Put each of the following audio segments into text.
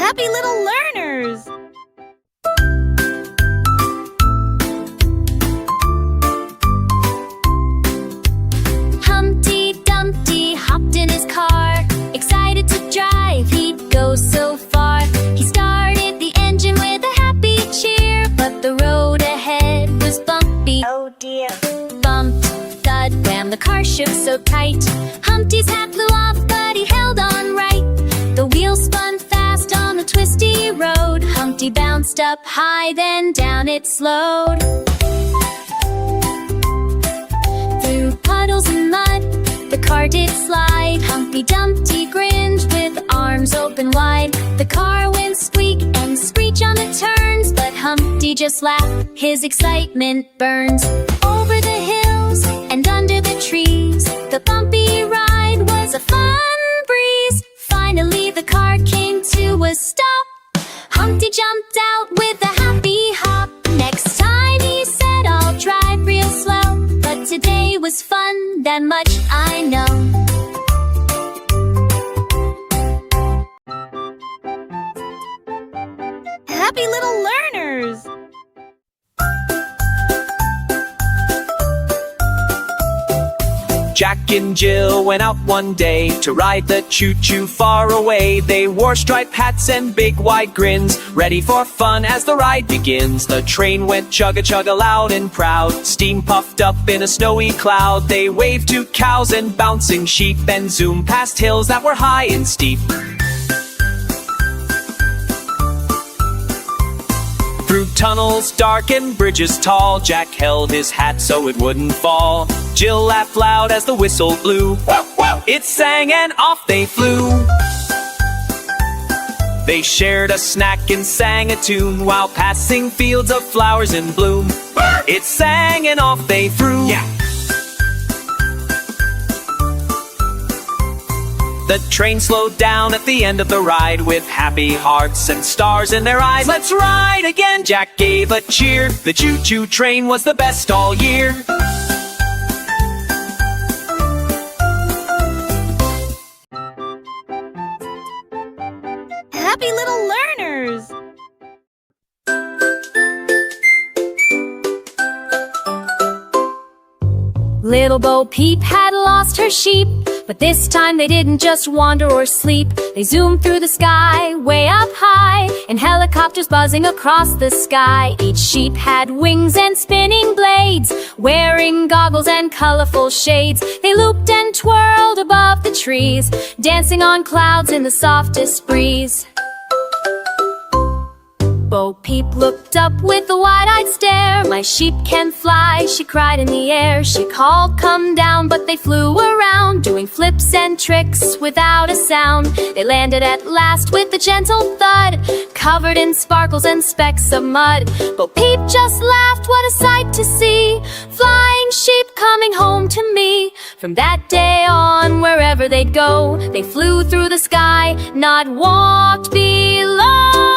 Happy little learners! Humpty Dumpty hopped in his car, excited to drive, he'd go so far. He started the engine with a happy cheer, but the road ahead was bumpy. Oh dear! Bumped, thud, wham, the car shook so tight. Humpty's hat flew off, but he held on right. The wheels spun fast on the twisty road. Humpty bounced up high, then down it slowed. Through puddles and mud, the car did slide. Humpty Dumpty grinned with arms open wide. The car went squeak and screech on the turns, but Humpty just laughed, his excitement burns. Over the hills and under the trees, the bumpy ride was a fun breeze. Finally the car came to a stop. Humpty jumped out with a happy hop. Next time he said, I'll drive real slow, but today was fun, that much I know. Happy little learners! Jack and Jill went out one day to ride the choo-choo far away. They wore striped hats and big wide grins, ready for fun as the ride begins. The train went chugga-chugga loud and proud, steam puffed up in a snowy cloud. They waved to cows and bouncing sheep and zoomed past hills that were high and steep. Through tunnels dark and bridges tall, Jack held his hat so it wouldn't fall. Jill laughed loud as the whistle blew. It sang and off they flew. They shared a snack and sang a tune while passing fields of flowers in bloom. It sang and off they flew. The train slowed down at the end of the ride with happy hearts and stars in their eyes. Let's ride again, Jack gave a cheer. The choo-choo train was the best all year. Happy little learners! Little Bo Peep had lost her sheep, but this time they didn't just wander or sleep. They zoomed through the sky, way up high, in helicopters buzzing across the sky. Each sheep had wings and spinning blades, wearing goggles and colorful shades. They looped and twirled above the trees, dancing on clouds in the softest breeze. Bo Peep looked up with a wide-eyed stare. My sheep can fly, she cried in the air. She called, come down, but they flew around, doing flips and tricks without a sound. They landed at last with a gentle thud, covered in sparkles and specks of mud. Bo Peep just laughed, what a sight to see, flying sheep coming home to me. From that day on, wherever they'd go, they flew through the sky, not walked below.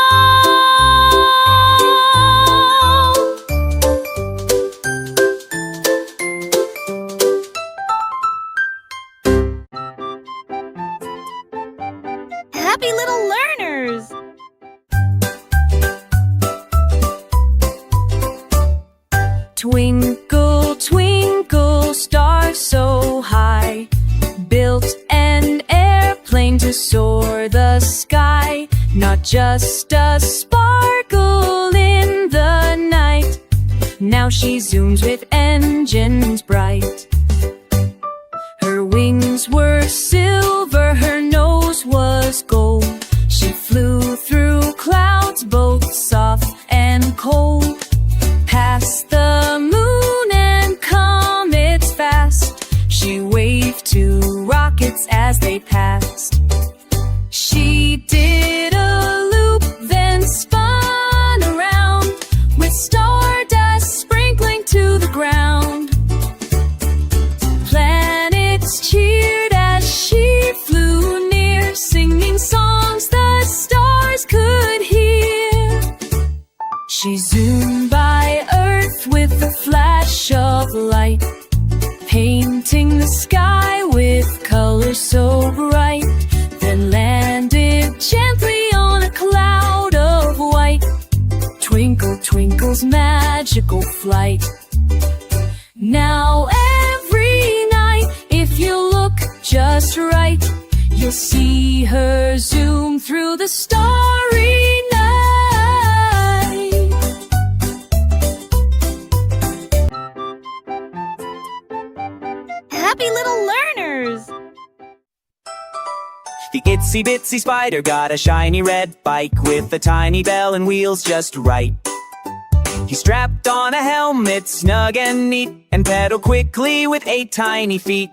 Happy little learners! Twinkle, twinkle, star so high, built an airplane to soar the sky. Not just a sparkle in the night, now she zooms with engines bright. Her wings were silver, her nose was gold. She flew through clouds both soft and cold, past the moon and comets fast. She waved to rockets as they passed. She did a loop, then spun around, with stardust sprinkling to the ground. Planets cheered as she flew near, singing songs flight. Now every night, if you look just right, you'll see her zoom through the starry night. Happy little learners! The itsy bitsy spider got a shiny red bike with a tiny bell and wheels just right. He strapped on a helmet snug and neat and pedaled quickly with 8 tiny feet.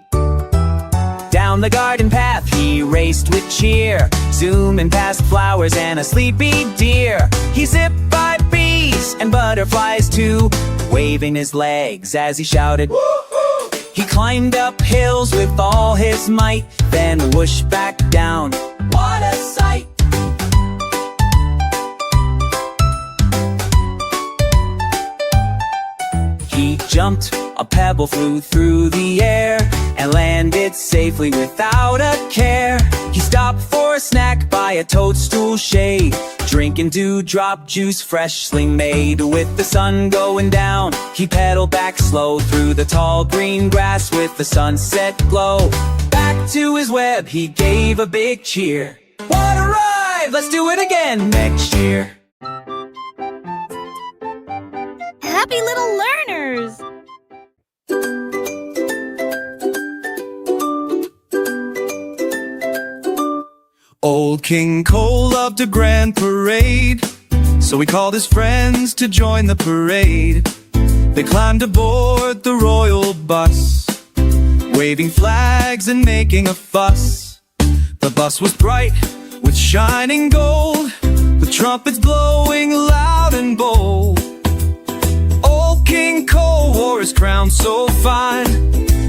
Down the garden path he raced with cheer, zooming past flowers and a sleepy deer. He zipped by bees and butterflies too, waving his legs as he shouted, "Woo-hoo!" He climbed up hills with all his might, then whooshed back down. What a sight! He jumped, a pebble flew through the air and landed safely without a care. He stopped for a snack by a toadstool shade, drinking dewdrop juice freshly made. With the sun going down, he pedaled back slow through the tall green grass with the sunset glow. Back to his web he gave a big cheer. What a ride! Let's do it again next year. Happy little learners! Old King Cole loved a grand parade, so he called his friends to join the parade. They climbed aboard the royal bus, waving flags and making a fuss. The bus was bright with shining gold, with trumpets blowing loud and bold. Old King Cole wore his crown so fine,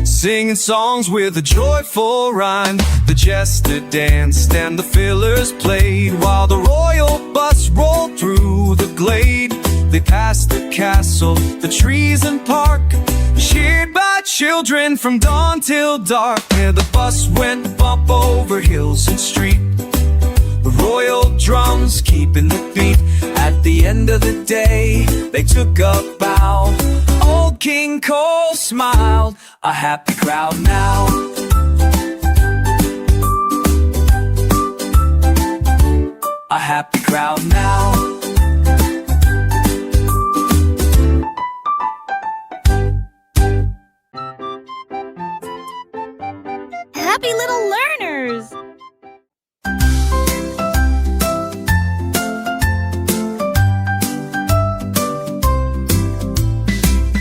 singing songs with a joyful rhyme. The jester danced and the fiddlers played, while the royal bus rolled through the glade. They passed the castle, the trees and park, cheered by children from dawn till dark. And the bus went bump over hills and street, the royal drums keeping the beat. At the end of the day, they took a bow. Old King Cole smiled, a happy crowd now. A happy crowd now. Happy little learners!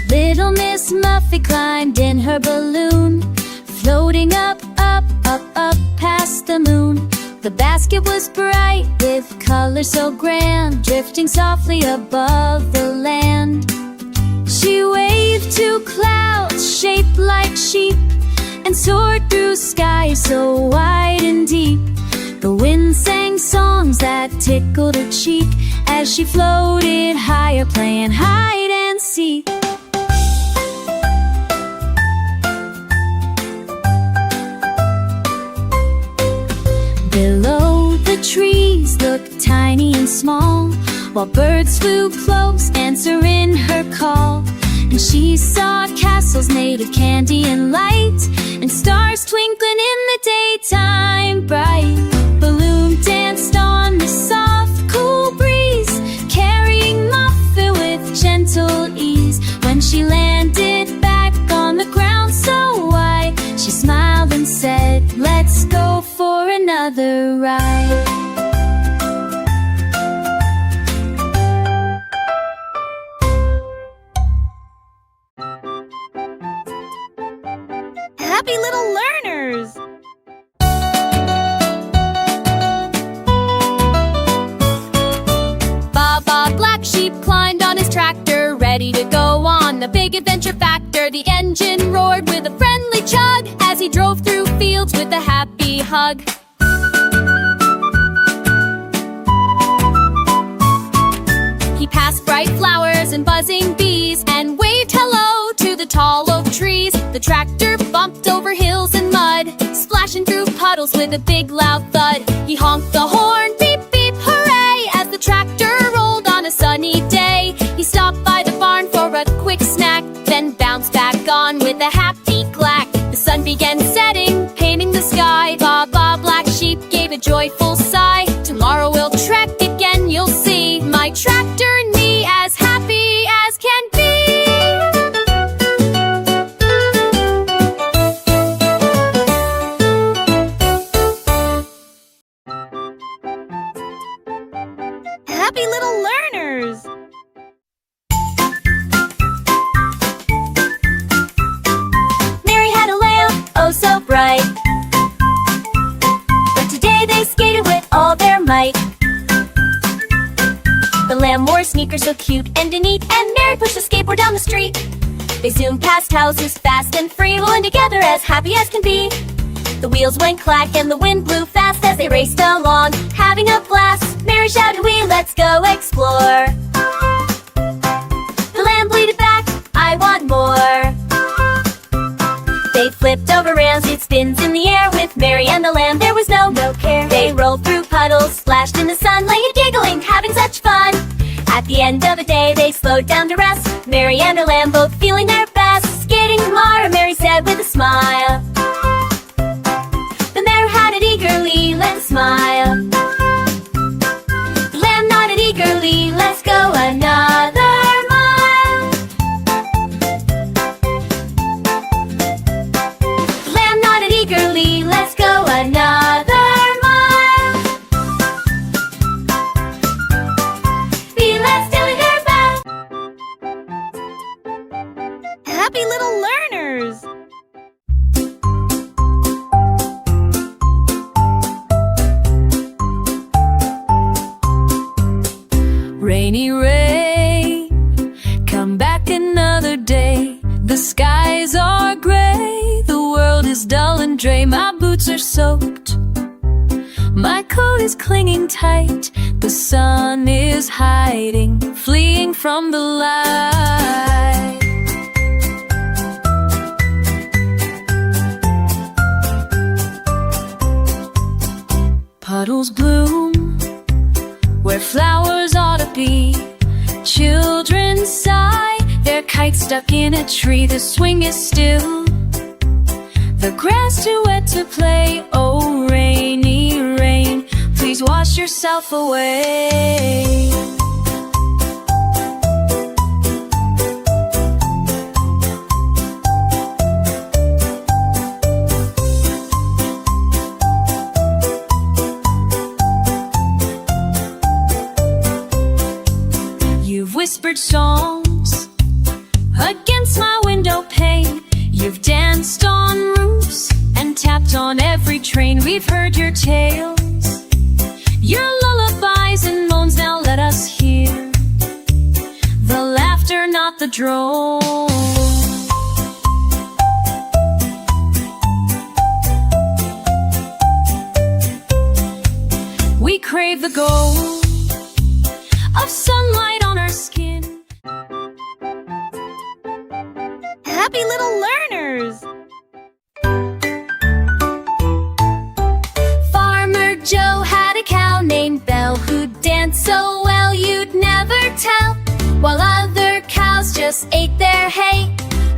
Little Miss Muffet climbed in her balloon, floating up, up, up, up past the moon. The basket was bright with colors so grand, drifting softly above the land. She waved to clouds shaped like sheep and soared through skies so wide and deep. The wind sang songs that tickled her cheek as she floated higher, playing hide and seek. Below the trees looked tiny and small, while birds flew close, answering her call. And she saw castles made of candy and light, and stars twinkling in the daytime bright. Balloon danced on the soft, cool breeze, carrying Muffet with gentle ease. When she landed back on the ground so wide, she smiled and said, "Let's go for another ride." Happy little learners! Baba Black Sheep climbed on his tractor, ready to go on the big adventure factor. The engine roared with a friendly chug as he drove through fields with a happy hug. He passed bright flowers and buzzing bees and waved hello to the tall oak trees. The tractor bumped over hills and mud, splashing through puddles with a big loud thud. He honked the horn, beep beep hooray, as the tractor rolled on a sunny day. He stopped by the barn for a quick Happy little learners! Mary had a lamb, oh so bright. But today they skated with all their might. The lamb wore sneakers so cute and neat, and Mary pushed a skateboard down the street. They zoomed past houses fast and free, rolling together as happy as can be. The wheels went clack and the wind blew fast as they raced along, having a blast. Mary shouted, "We let's go explore." The lamb bleated back, "I want more." They flipped over rails, it spins in the air. With Mary and the lamb there was no care. They rolled through puddles, splashed in the sun, laying giggling, having such fun. At the end of the day they slowed down to rest, Mary and her lamb both feeling their best. "Skating tomorrow," Mary said with a smile. The mare had it eagerly, "Let's smile." The lamb nodded eagerly, "Let's go another mile." The lamb nodded eagerly, "Let's go another mile." Feel let's doing her best. Happy little learners! Rainy rain, come back another day. The skies are gray, the world is dull and gray. My boots are soaked, my coat is clinging tight. The sun is hiding, fleeing from the light. Puddles bloom where flowers ought to be. Children sigh, their kite stuck in a tree. The swing is still, the grass too wet to play. Oh, rainy rain, please wash yourself away. You've whispered songs against my window pane. You've danced on roofs and tapped on every train. We've heard your tales, your lullabies and moans. Now let us hear the laughter, not the drone. We crave the gold of sunlight on our skin. Happy little learners! Farmer Joe had a cow named Belle who danced so well you'd never tell. While other cows just ate their hay,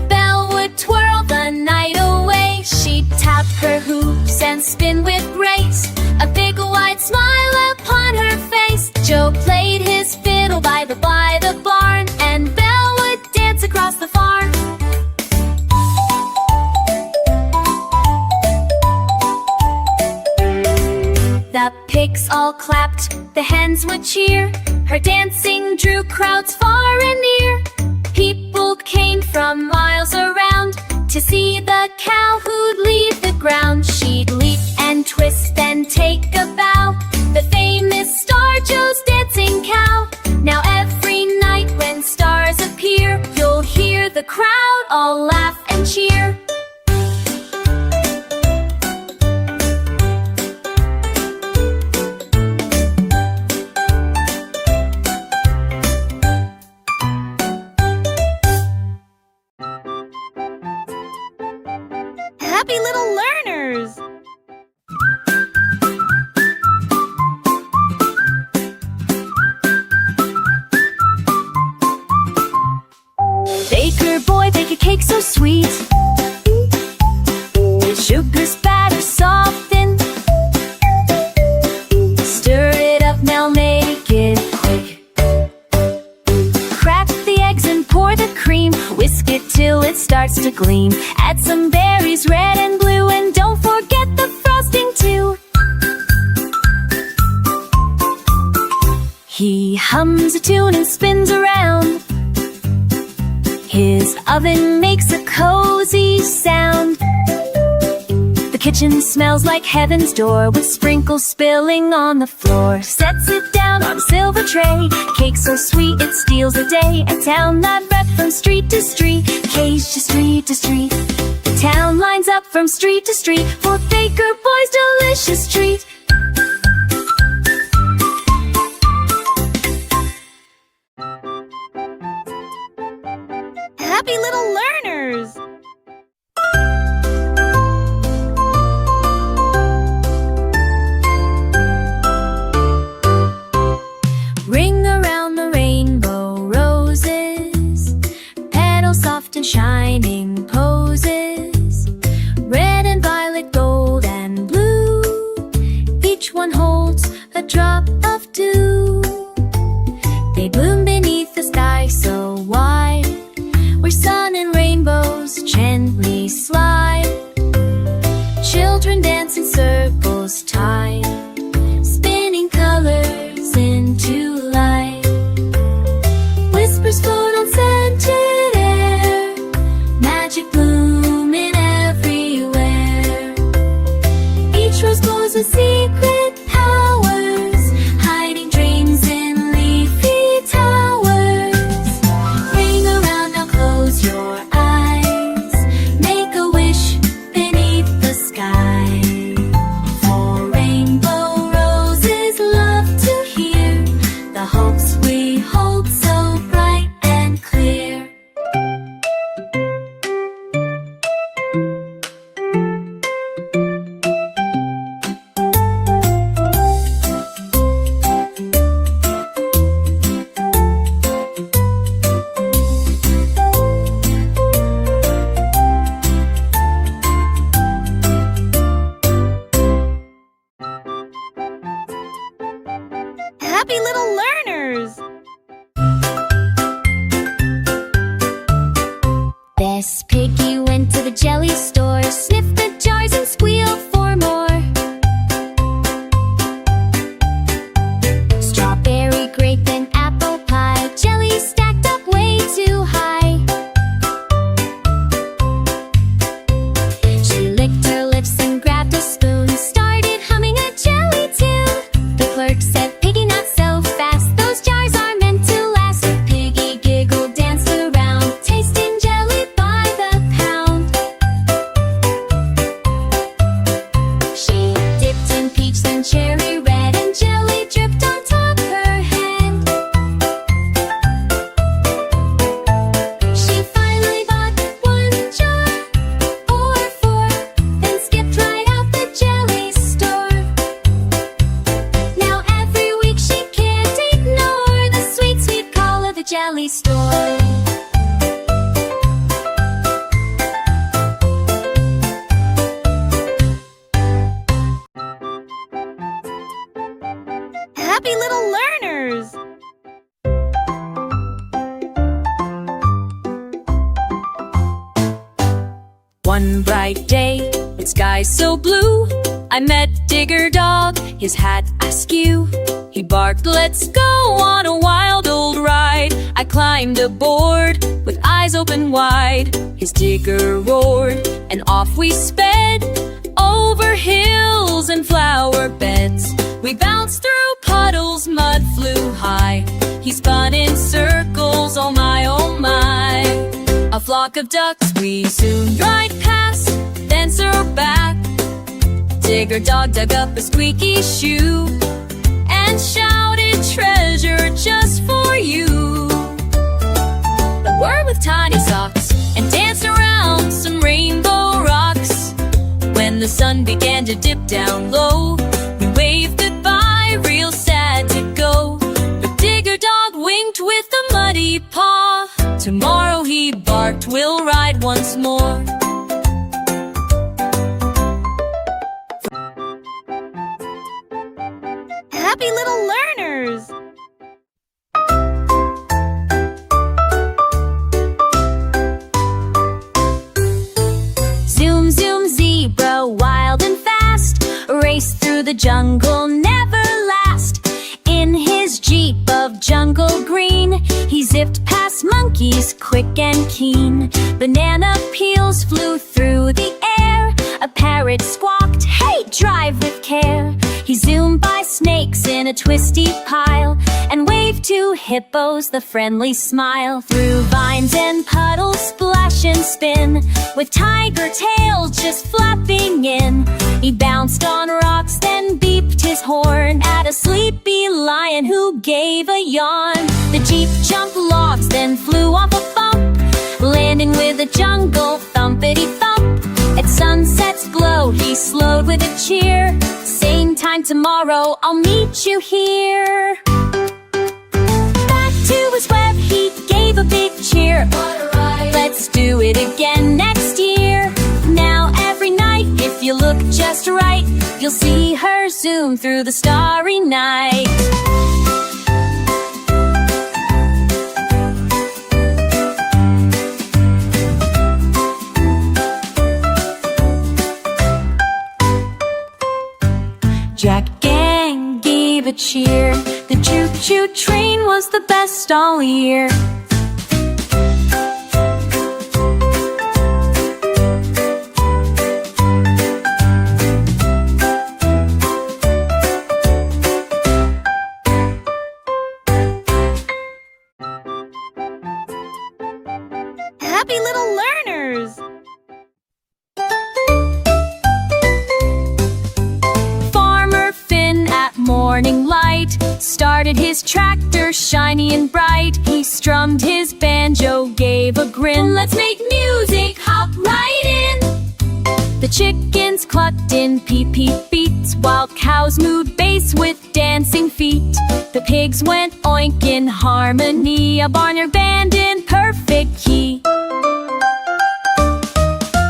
Belle would twirl the night away. She'd tap her hooves and spin with grace, a big wide smile upon her face. Joe played his fiddle by the barn, and Belle would dance across the farm. The pigs all clapped, the hens would cheer. Her dancing drew crowds far and near. People came from miles around to see the cow who'd leave the ground. She'd leap and twist and take a bow, the famous star Joe's dancing cow. Now every night when stars appear, you'll hear the crowd all laugh and cheer. Happy little learners! He hums a tune and spins around. His oven makes a cozy sound. The kitchen smells like heaven's door, with sprinkles spilling on the floor. Sets it down on a silver tray. Cake so sweet it steals the day. A town that read from street to street, cage to street to street. The town lines up from street to street for Baker Boy's delicious treat. Happy little learners! Ring around the rainbow roses, petals soft and shining poses. Red and violet, gold and blue, each one holds a drop of dew. They bloom beneath the sky so wide, where sun and rainbows gently slide. Children dance in circles tied, spinning colors into light. Whispers float on scented air, magic blooming everywhere. Each rose glows with secret powers, hiding dreams in leafy towers. Ring around, now close your eyes, make a wish beneath the sky. For rainbow roses love to hear the hopes we hold so bright and clear. Happy little learners! Bess Piggy went to the jelly store, sniffed the jars and squealed for more. Strawberry, grape, and apple pie, jelly stacked up way too high. She licked her lips and grabbed a spoon, started humming a jelly tune. The clerk said, "Piggy, not so fast, those jars are meant to last." Piggy giggled, danced around, tasting jelly by the pound. She dipped in peach, then cherry red, and jelly dripped on top her head. She finally bought one jar or four, then skipped right out the jelly store. Now every week she can't ignore the sweet, sweet call of the jelly store. Happy little learners! One bright day, with skies so blue, I met Digger Dog, his hat askew. He barked, "Let's go on a wild old ride." I climbed aboard with eyes open wide. His digger roared, and off we sped, over hills and flower beds. We bounced through puddles, mud flew high. He spun in circles, oh my, oh my. A flock of ducks we soon ride past, then circled back. Digger Dog dug up a squeaky shoe and shouted, "Treasure just for you." The worm with tiny socks and danced around some rainbow rocks. When the sun began to dip down low, we waved goodbye, real sad to go. But Digger Dog winked with a muddy paw. Tomorrow, he barked, we'll ride once more. Happy little learners! Zoom, zoom, zebra, wild and fast, raced through the jungle, never last. In his Jeep, jungle green. He zipped past monkeys quick and keen. Banana peels flew through the air. A parrot squawked, "Hey, drive with care." He zoomed by snakes in a twisty pile and waved to hippos the friendly smile. Through vines and puddles splash and spin, with tiger tails just flapping in. He bounced on rocks, then beeped his horn at a sleepy lion who gave a yawn. The jeep jumped logs, then flew off a bump, landing with a jungle thumpity-thump. At sunset's glow, he slowed with a cheer. Same time tomorrow, I'll meet you here. Back to his web, he gave a big cheer. Let's do it again next year. Now every night, if you look just right, you'll see her zoom through the starry night. Jack Gang gave a cheer. The choo-choo train was the best all year. Happy little learners! Morning light started his tractor shiny and bright. He strummed his banjo, gave a grin. Let's make music, hop right in. The chickens clucked in peep-peep beats, while cows moved bass with dancing feet. The pigs went oink in harmony, a barnyard band in perfect key.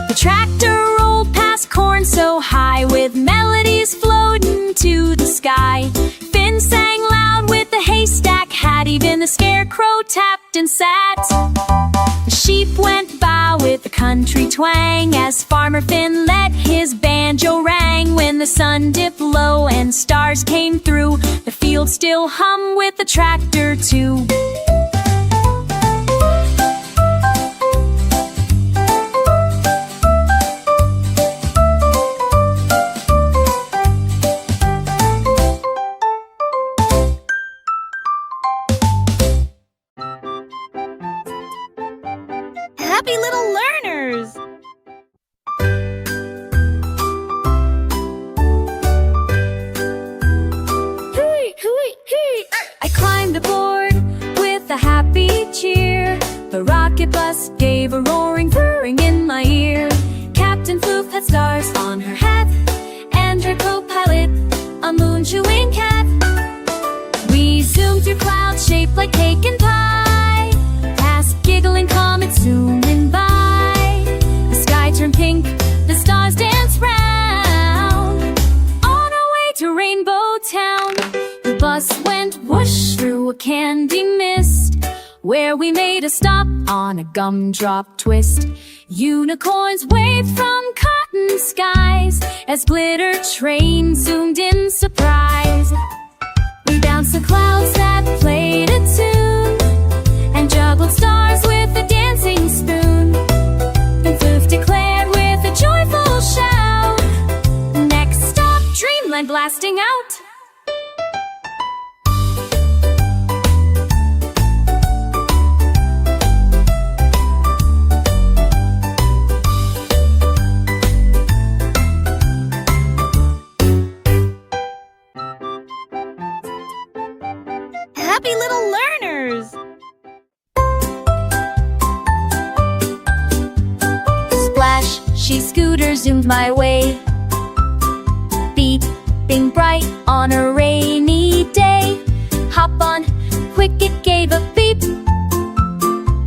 The tractor rolled past corn so high, with melodies floating to the sky. Finn sang loud with the haystack hat, even the scarecrow tapped and sat. The sheep went by with a country twang, as Farmer Finn let his banjo rang. When the sun dipped low and stars came through, the field still hummed with the tractor too. Happy little learners! I climbed aboard with a happy cheer. The rocket bus gave a roaring whirring in my ear. Captain Floof had stars on her hat, and her co-pilot a moon-chewing cat. We zoomed through clouds shaped like cake and pie, past giggling comets zooming by. The sky turned pink, the stars danced round, on our way to Rainbow Town. The bus went whoosh through a candy mist, where we made a stop on a gumdrop twist. Unicorns waved from cotton skies, as glitter train zoomed in surprise. We bounced the clouds that played a tune, and juggled stars with a dancing spoon. Then Floof declared with a joyful shout, next stop, Dreamland blasting out. Happy little learners! Splash, she scooter zoomed my way, beeping bright on a rainy day. Hop on, quick, it gave a beep.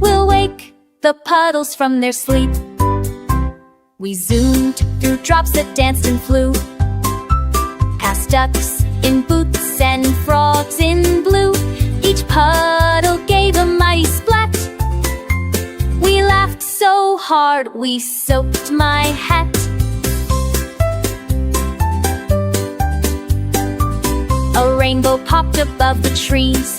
We'll wake the puddles from their sleep. We zoomed through drops that danced and flew, past ducks in boots and frogs in blue. Each puddle gave a mighty splat. We laughed so hard we soaked my hat. A rainbow popped above the trees,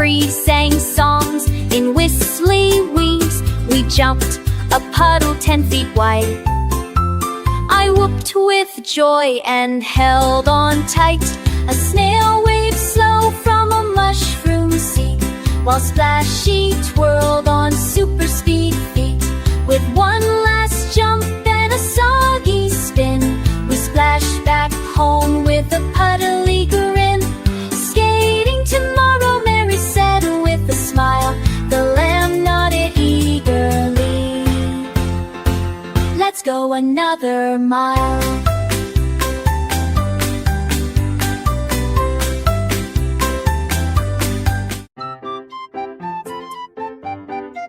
free, sang songs in whistly wings. We jumped a puddle 10 feet wide. I whooped with joy and held on tight. A snail waved slow from a mushroom seed, while Splashy twirled on super speed feet. With one last jump and a soggy spin, we splashed back home with a puddly grin. Skating tomorrow, Mary said with a smile. The lamb nodded eagerly. Let's go another mile.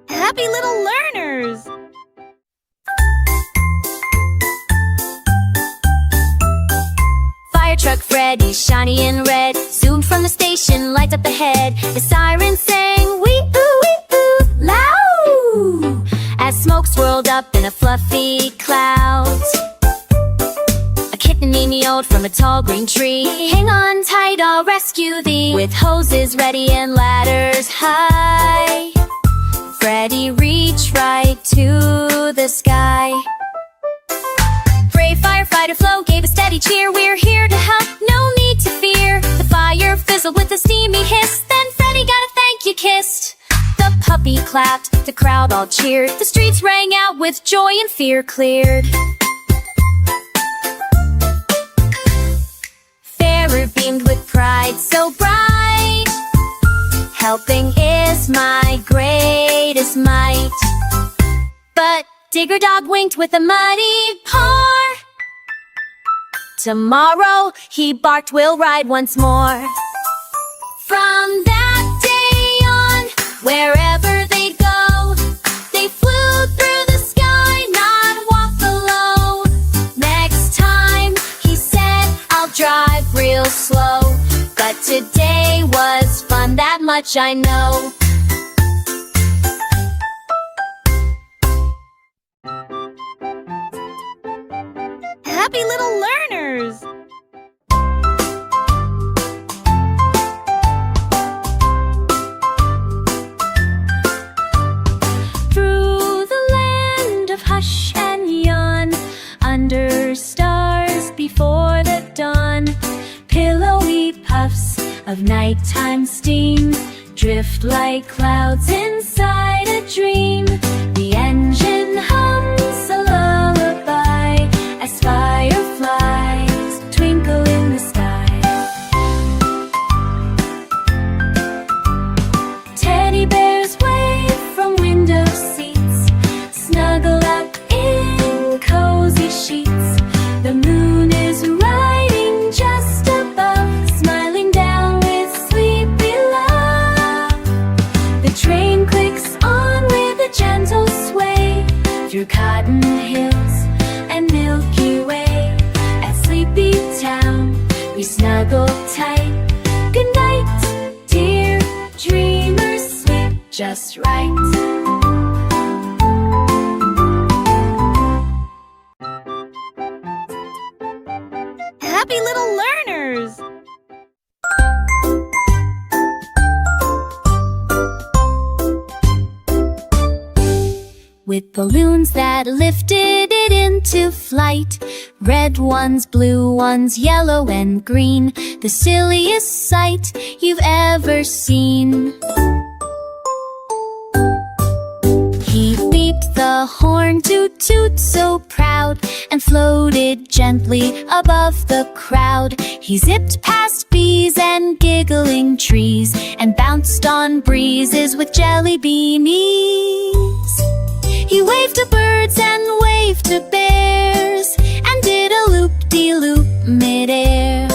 Happy little learners! Fire truck Freddy, shiny and red, zoomed from the station, lights up ahead. The siren sang, wee-oo, loud, as smoke swirled up in a fluffy cloud. A kitten meowed from a tall green tree. Hang on tight, I'll rescue thee. With hoses ready and ladders high, Freddy reached right to the sky. Brave firefighter Flo gave a steady cheer. We're here to help, no need to fear. The fire fizzled with a steamy hiss, then Freddy got a thank you kiss. The puppy clapped, the crowd all cheered. The streets rang out with joy and fear cleared. Fairer beamed with pride so bright. Helping is my greatest might. But Digger Dog winked with a muddy paw. Tomorrow, he barked, we'll ride once more. From that day on, wherever they'd go, they flew through the sky, not walk below. Next time, he said, I'll drive real slow. But today was fun, that much I know. Happy little learners! Through the land of hush and yawn, under stars before the dawn, pillowy puffs of nighttime steam drift like clouds inside a dream. The engine hums a lullaby as fireflies twinkle in the sky. Teddy bears wave from window seats, snuggle up in cozy sheets. The moon is riding just above, smiling down with sleepy love. The train clicks on with a gentle sway through cotton hills and Milky Way. At Sleepy Town, we snuggle tight. Good night, dear dreamers, sleep just right. Happy little learners! With balloons that lifted it into flight, red ones, blue ones, yellow and green, the silliest sight you've ever seen. He beeped the horn, toot toot so proud, and floated gently above the crowd. He zipped past bees and giggling trees, and bounced on breezes with jelly bean ease. He waved to birds and waved to bears, and did a loop-de-loop midair.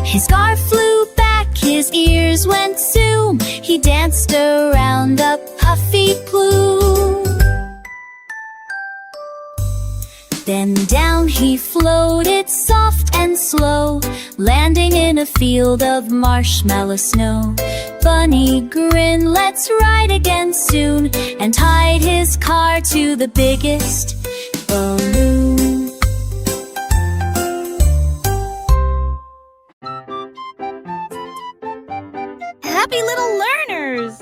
His scarf flew back, his ears went zoom, he danced around a puffy plume. Then down he floated soft and slow, landing in a field of marshmallow snow. Bunny grinned, let's ride again soon, and tied his car to the biggest balloon. Happy little learners!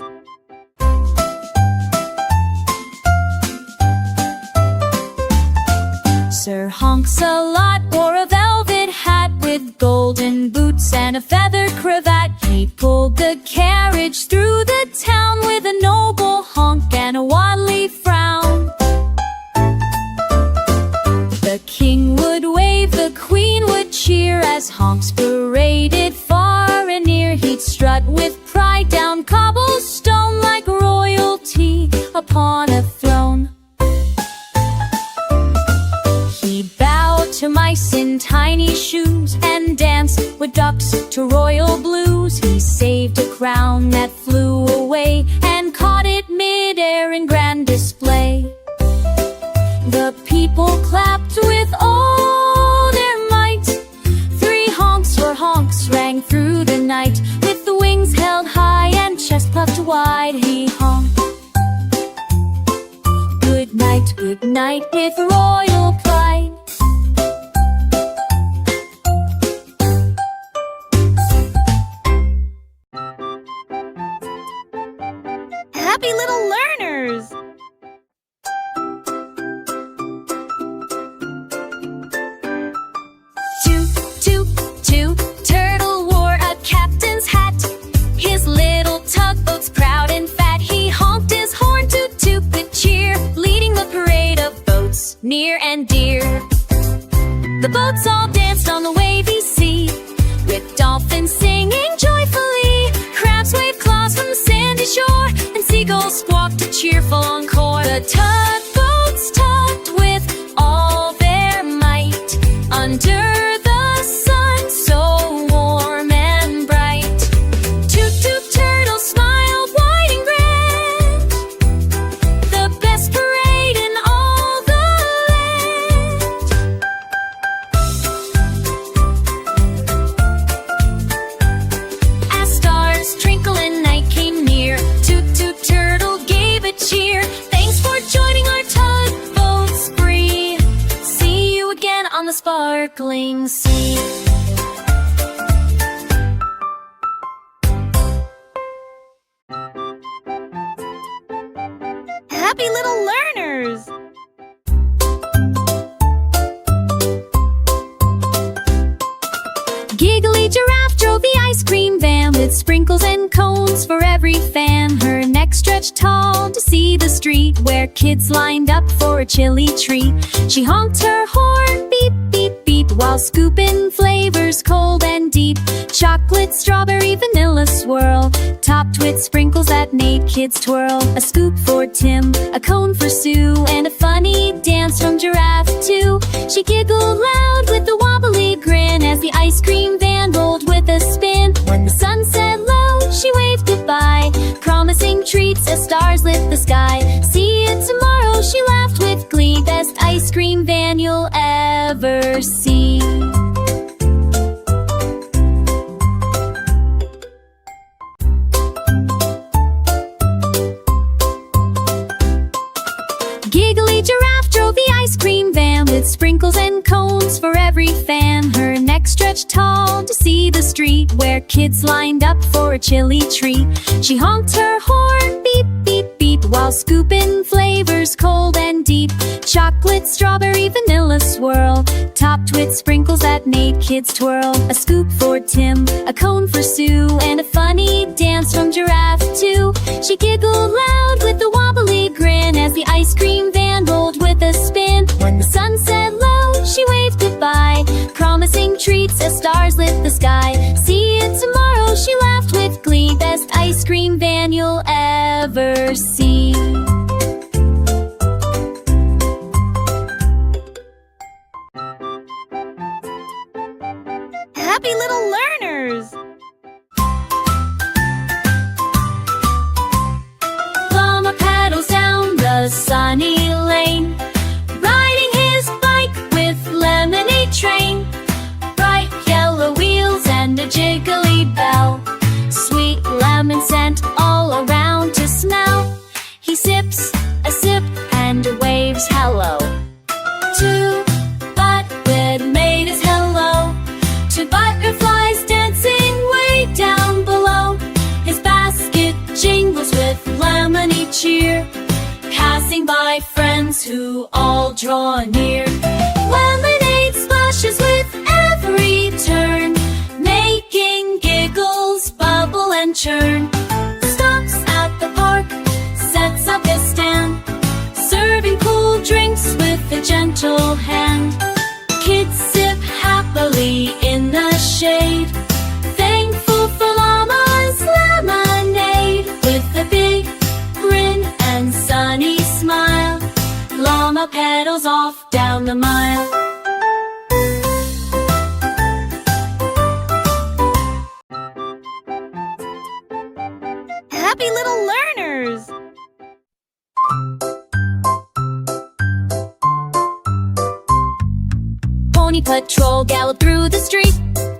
Sir Honks-a-Lot wore a velvet hat with golden boots and a feather cravat. He pulled the carriage through the town with a noble honk and a Wobbly frown. The king would wave, the queen would cheer as honks paraded far and near. He'd strut with pride down cobblestone like royalty upon a throne. He'd bow to mice in tiny shoes and dance with ducks to royal blues. He saved a crown that flew away and caught it mid-air in grand display. The people clapped with all their might. 3 honks for honks rang through the night. With the wings held high and chest puffed wide, he honked. Good night with royal pride. Happy little learners! Toot, Turtle wore a captain's hat. His little tugboat's proud and fat. He honked his horn toot toot good cheer, leading the parade of boats near and dear. The boats all danced on the wavy sea, with dolphins singing joyfully. Crabs waved claws from the sandy shore, and seagulls squawked a cheerful encore. The tugboats tugged with all their might under the sun so warm and bright. Toot toot turtle smiled wide and grand, the best parade in all the land. As stars twinkle and night came near, Toot toot turtle gave a cheer. Thanks for joining our tugboat spree. See you again on the sparkling sea. Happy little learners! Giggly Giraffe drove the ice cream van with sprinkles and cones for every fan. Her neck stretched tall to see the street where kids lined up for a chilly treat. She honked her horn, beep, beep, beep, while scooping flavors cold and deep. Chocolate, strawberry, vanilla swirl, topped with sprinkles that made kids twirl. A scoop for Tim, a cone for Sue, and a funny dance from Giraffe too. She giggled loud with a wobbly grin as the ice cream van rolled with a spin. When the sun set low, she waved goodbye, promising treats as stars lit the sky. See you tomorrow, she laughed with glee. Best ice cream van you'll ever see. Giggly Giraffe drove the ice cream van with sprinkles and cones for every fan. Her neck stretched tall to see the street where kids lined up for a chilly treat. She honked her horn, beep, beep, beep, while scooping flavors cold and deep. Chocolate, strawberry, vanilla swirl, topped with sprinkles that made kids twirl. A scoop for Tim, a cone for Sue, and a funny dance from Giraffe too. She giggled loud with a wobbly grin as the ice cream van rolled with a spin. When the sun set low, she waved goodbye, promising treats as stars lit the sky. See you tomorrow, she laughed with glee. Best ice cream van you'll ever see. Happy little learners! Llama paddles down the sunny lane, riding his bike with lemonade train. Bright yellow wheels and a jiggly bell, sweet lemon scent all around to smell. cheer, passing by friends who all draw near. Lemonade splashes with every turn, making giggles bubble and churn. Stops at the park, sets up his stand, serving cool drinks with a gentle hand. Kids sip happily in the shade, thankful for Llama's lemonade. With a big grin and sunny smile, Llama pedals off down the mile. Happy little learners! Pony Patrol galloped through the street,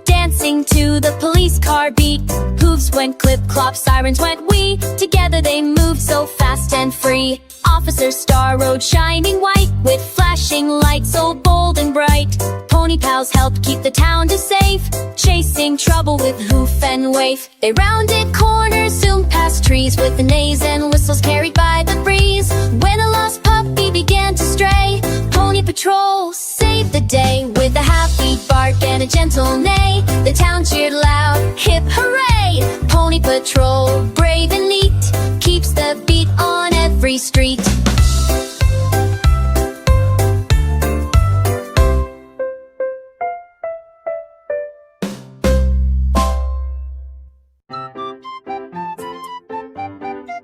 dancing to the police car beat. Hooves went clip-clop, sirens went wee. Together they moved so fast and free. Officer Star rode shining white, with flashing lights so bold and bright. Pony pals helped keep the town safe, chasing trouble with hoof and wave. They rounded corners, zoomed past trees, with the neighs and whistles carried by the breeze. When a lost puppy began to stray, Pony Patrol saved the day. With a happy bark and a gentle neigh, the town cheered loud, hip hooray! Pony Patrol, brave and neat, keeps the beat on every street.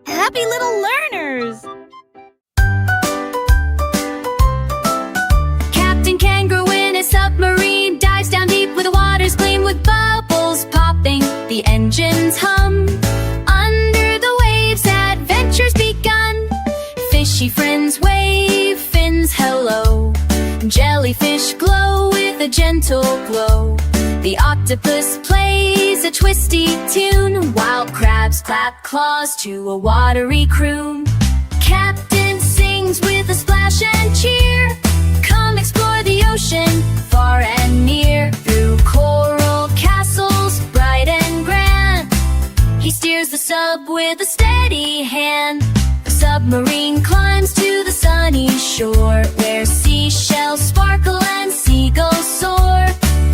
Happy little learners! Captain Kangaroo in his submarine dives down deep where the waters gleam with bubbles popping, the engines hum. Under the waves, adventures begun. Fishy friends wave, fins hello. Jellyfish glow with a gentle glow. The octopus plays a twisty tune, while crabs clap claws to a watery croon. Captain sings with a splash and cheer. Come explore the ocean, far and near. Through coral castles, bright and grand, he steers the sub with a steady hand. The submarine climbs to the sunny shore, where seashells sparkle and seagulls soar.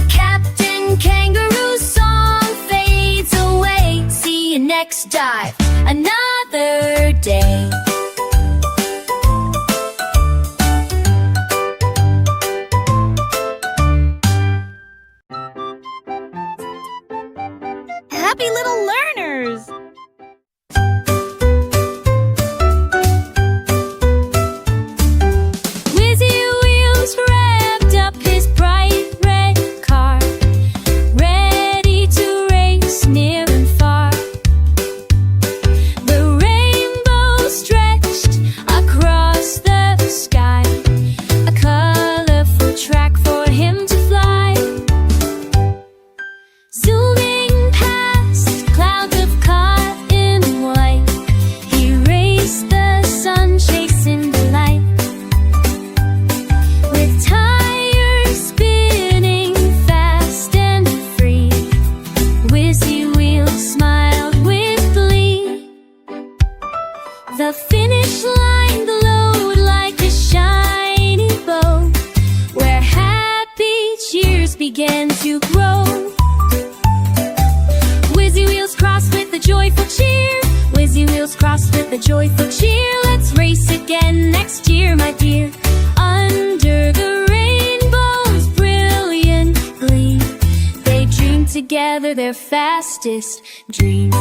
Captain Kangaroo's song fades away. See you next dive, another day. Happy little learners! Wizzy Wheels revved up his bright red car, ready to race near and far. The rainbow stretched across the sky, a colorful track for him to fly. Zooming past clouds of cotton white, he raced the sun, chasing the light. With tires spinning fast and free, Wizzy Wheels smiled with glee. The finish line glowed like a shiny bow, where happy cheers began to grow. Wizzy Wheels crossed with a joyful cheer. Wizzy Wheels crossed with a joyful cheer. Let's race again next year, my dear. Under the rainbow's brilliant gleam, they dream together their fastest dream.